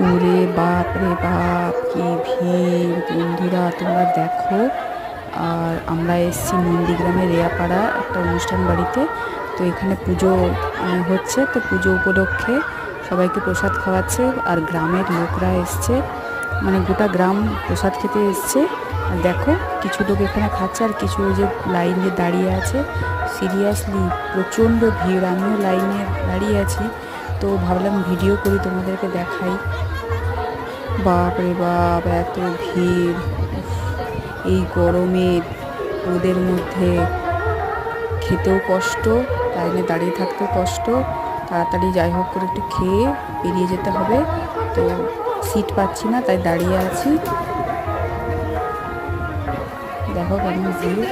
ওরে বাপ রে বাপ, কি ভিড়! বন্ধুরা তোমরা দেখো। আর আমরা এসেছি নন্দীগ্রামের রেয়াপাড়া একটা অনুষ্ঠান বাড়িতে। তো এখানে পুজো হচ্ছে, তো পুজো উপলক্ষে সবাইকে প্রসাদ খাওয়াচ্ছে। আর গ্রামের লোকরা এসছে, মানে গোটা গ্রাম প্রসাদ খেতে এসছে। আর দেখো, কিছু লোক এখানে খাচ্ছে আর কিছু ওই যে লাইনে দাঁড়িয়ে আছে। সিরিয়াসলি প্রচণ্ড ভিড়, আমিও লাইনে দাঁড়িয়ে আছি। তো ভাবলাম ভিডিও করি, তোমাদেরকে দেখাই। বাপ রে বাপ, এত ভিড়! উফ, এই গরমে রোদের মধ্যে খেতেও কষ্ট, লাইনে দাঁড়িয়ে থাকতেও কষ্ট। তাড়াতাড়ি যাই হোক করে একটু খেয়ে বেরিয়ে যেতে হবে। তো সিট পাচ্ছি না, তাই দাঁড়িয়ে আছি। দেখো কেমন ভিড়!